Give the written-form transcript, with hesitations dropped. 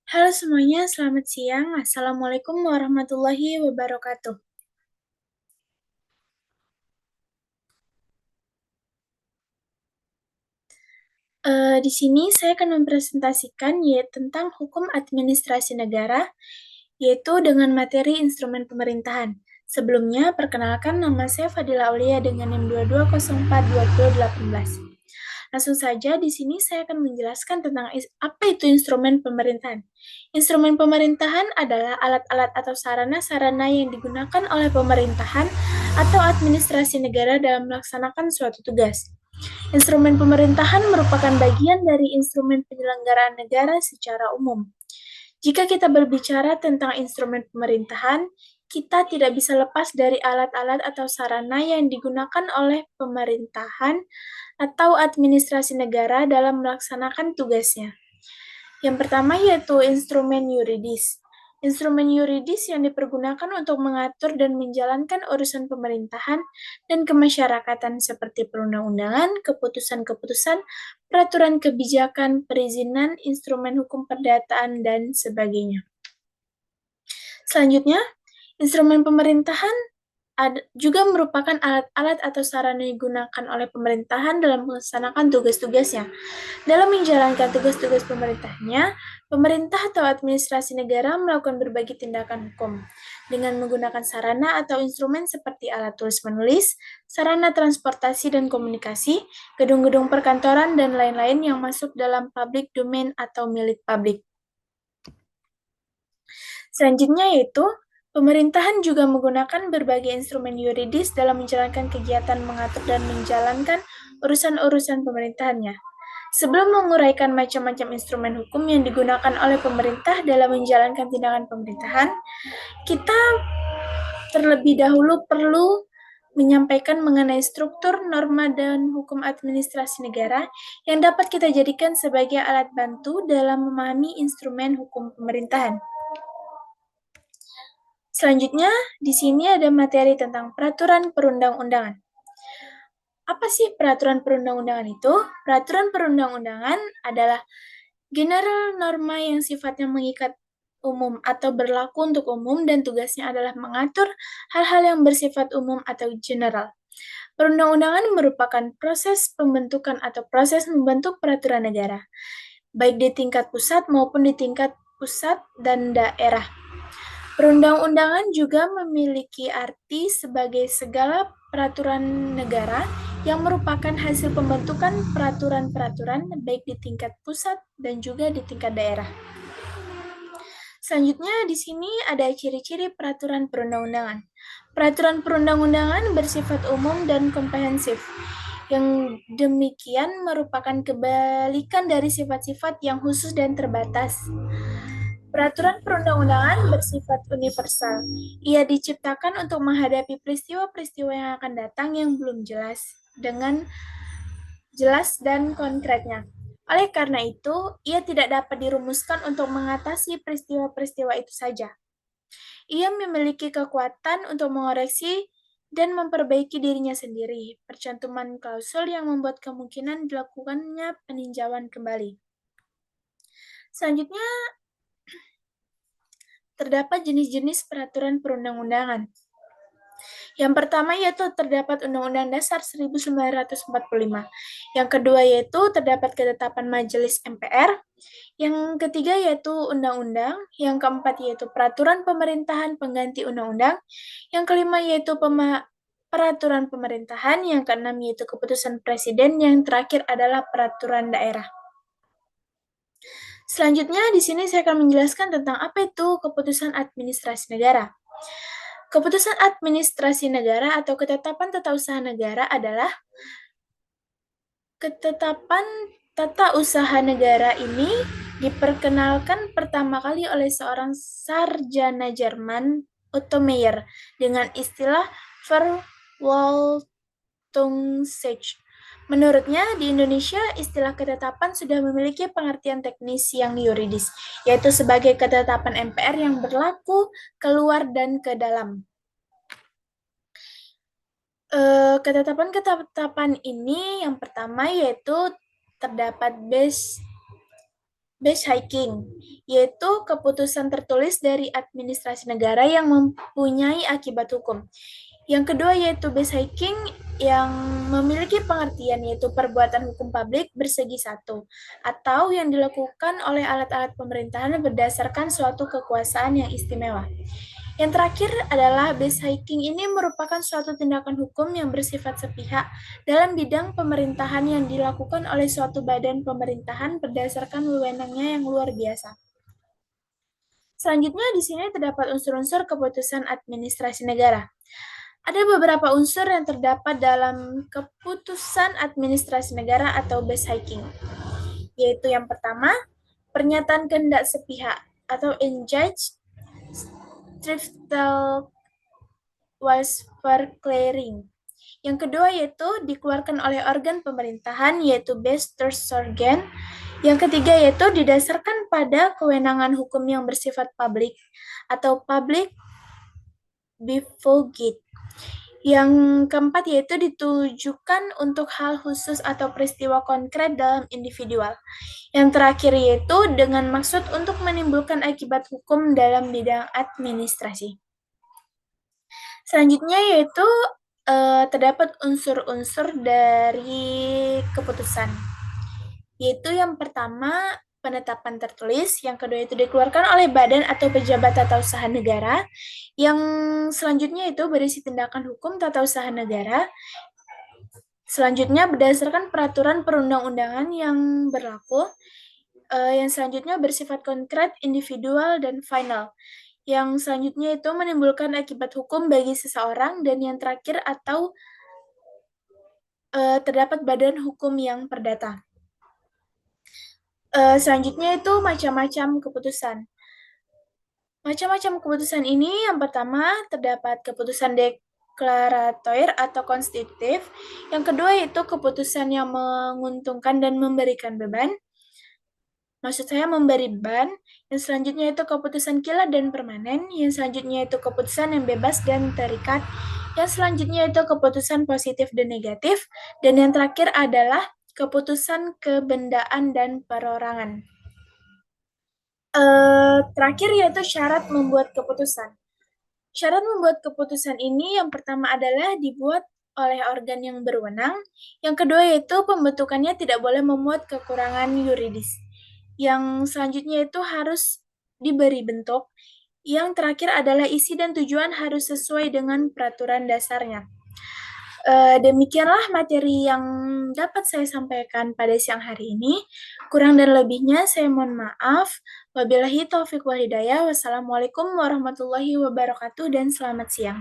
Halo semuanya, selamat siang. Assalamualaikum warahmatullahi wabarakatuh. Di sini saya akan mempresentasikan yaitu tentang hukum administrasi negara, yaitu dengan materi instrumen pemerintahan. Sebelumnya, perkenalkan nama saya Fadila Aulia dengan NIM 22042018. Langsung saja, di sini saya akan menjelaskan tentang apa itu instrumen pemerintahan. Instrumen pemerintahan adalah alat-alat atau sarana-sarana yang digunakan oleh pemerintahan atau administrasi negara dalam melaksanakan suatu tugas. Instrumen pemerintahan merupakan bagian dari instrumen penyelenggaraan negara secara umum. Jika kita berbicara tentang instrumen pemerintahan, kita tidak bisa lepas dari alat-alat atau sarana yang digunakan oleh pemerintahan atau administrasi negara dalam melaksanakan tugasnya. Yang pertama yaitu instrumen yuridis. Instrumen yuridis yang dipergunakan untuk mengatur dan menjalankan urusan pemerintahan dan kemasyarakatan seperti perundang-undangan, keputusan-keputusan, peraturan kebijakan, perizinan, instrumen hukum perdataan, dan sebagainya. Selanjutnya, instrumen pemerintahan juga merupakan alat-alat atau sarana yang digunakan oleh pemerintahan dalam melaksanakan tugas-tugasnya. Dalam menjalankan tugas-tugas pemerintahnya, pemerintah atau administrasi negara melakukan berbagai tindakan hukum dengan menggunakan sarana atau instrumen seperti alat tulis-menulis, sarana transportasi dan komunikasi, gedung-gedung perkantoran, dan lain-lain yang masuk dalam public domain atau milik publik. Selanjutnya yaitu pemerintahan juga menggunakan berbagai instrumen yuridis dalam menjalankan kegiatan mengatur dan menjalankan urusan-urusan pemerintahannya. Sebelum menguraikan macam-macam instrumen hukum yang digunakan oleh pemerintah dalam menjalankan tindakan pemerintahan, kita terlebih dahulu perlu menyampaikan mengenai struktur, norma, dan hukum administrasi negara yang dapat kita jadikan sebagai alat bantu dalam memahami instrumen hukum pemerintahan. Selanjutnya, di sini ada materi tentang peraturan perundang-undangan. Apa sih peraturan perundang-undangan itu? Peraturan perundang-undangan adalah general norma yang sifatnya mengikat umum atau berlaku untuk umum dan tugasnya adalah mengatur hal-hal yang bersifat umum atau general. Perundang-undangan merupakan proses pembentukan atau proses membentuk peraturan negara, baik di tingkat pusat maupun di tingkat pusat dan daerah. Perundang-undangan juga memiliki arti sebagai segala peraturan negara yang merupakan hasil pembentukan peraturan-peraturan baik di tingkat pusat dan juga di tingkat daerah. Selanjutnya di sini ada ciri-ciri peraturan perundang-undangan. Peraturan perundang-undangan bersifat umum dan komprehensif. Yang demikian merupakan kebalikan dari sifat-sifat yang khusus dan terbatas. Peraturan perundang-undangan bersifat universal. Ia diciptakan untuk menghadapi peristiwa-peristiwa yang akan datang yang belum jelas dengan jelas dan konkretnya. Oleh karena itu, ia tidak dapat dirumuskan untuk mengatasi peristiwa-peristiwa itu saja. Ia memiliki kekuatan untuk mengoreksi dan memperbaiki dirinya sendiri. Percantuman klausul yang membuat kemungkinan dilakukannya peninjauan kembali. Selanjutnya, terdapat jenis-jenis peraturan perundang-undangan. Yang pertama yaitu terdapat Undang-Undang Dasar 1945. Yang kedua yaitu terdapat ketetapan Majelis MPR. Yang ketiga yaitu Undang-Undang. Yang keempat yaitu Peraturan Pemerintahan Pengganti Undang-Undang. Yang kelima yaitu Peraturan Pemerintahan. Yang keenam yaitu Keputusan Presiden. Yang terakhir adalah Peraturan Daerah. Selanjutnya, di sini saya akan menjelaskan tentang apa itu keputusan administrasi negara. Keputusan administrasi negara atau ketetapan tata usaha negara adalah ketetapan tata usaha negara ini diperkenalkan pertama kali oleh seorang sarjana Jerman, Otto Meyer, dengan istilah Verwaltungsrecht. Menurutnya, di Indonesia, istilah ketetapan sudah memiliki pengertian teknis yang yuridis, yaitu sebagai ketetapan MPR yang berlaku keluar dan ke dalam. Ketetapan-ketetapan ini yang pertama yaitu terdapat base hiking, yaitu keputusan tertulis dari administrasi negara yang mempunyai akibat hukum. Yang kedua yaitu base hiking yang memiliki pengertian yaitu perbuatan hukum publik bersegi satu atau yang dilakukan oleh alat-alat pemerintahan berdasarkan suatu kekuasaan yang istimewa. Yang terakhir adalah base hiking ini merupakan suatu tindakan hukum yang bersifat sepihak dalam bidang pemerintahan yang dilakukan oleh suatu badan pemerintahan berdasarkan wewenangnya yang luar biasa. Selanjutnya di sini terdapat unsur-unsur keputusan administrasi negara. Ada beberapa unsur yang terdapat dalam keputusan administrasi negara atau base hiking, yaitu yang pertama, pernyataan kehendak sepihak atau enjudge Triftel was verkläring. Yang kedua yaitu dikeluarkan oleh organ pemerintahan yaitu Bestuursorgan. Yang ketiga yaitu didasarkan pada kewenangan hukum yang bersifat publik atau public befoget. Yang keempat yaitu ditujukan untuk hal khusus atau peristiwa konkret dalam individual. Yang terakhir yaitu dengan maksud untuk menimbulkan akibat hukum dalam bidang administrasi. Selanjutnya yaitu terdapat unsur-unsur dari keputusan. Yaitu yang pertama penetapan tertulis, yang kedua itu dikeluarkan oleh badan atau pejabat tata usaha negara, yang selanjutnya itu berisi tindakan hukum tata usaha negara, selanjutnya berdasarkan peraturan perundang-undangan yang berlaku, yang selanjutnya bersifat konkret, individual, dan final. Yang selanjutnya itu menimbulkan akibat hukum bagi seseorang, dan yang terakhir atau terdapat badan hukum yang perdata. Selanjutnya itu macam-macam keputusan. Macam-macam keputusan ini yang pertama terdapat keputusan deklaratoir atau konstitutif. Yang kedua itu keputusan yang menguntungkan dan memberikan beban. Maksud saya memberi beban. Yang selanjutnya itu keputusan kilat dan permanen. Yang selanjutnya itu keputusan yang bebas dan terikat. Yang selanjutnya itu keputusan positif dan negatif. Dan yang terakhir adalah keputusan kebendaan dan perorangan. Terakhir yaitu syarat membuat keputusan. Syarat membuat keputusan ini yang pertama adalah dibuat oleh organ yang berwenang. Yang kedua yaitu pembentukannya tidak boleh memuat kekurangan yuridis. Yang selanjutnya itu harus diberi bentuk. Yang terakhir adalah isi dan tujuan harus sesuai dengan peraturan dasarnya. Demikianlah materi yang dapat saya sampaikan pada siang hari ini. Kurang dan lebihnya saya mohon maaf. Wabillahi taufiq wal hidayah. Wassalamualaikum warahmatullahi wabarakatuh dan selamat siang.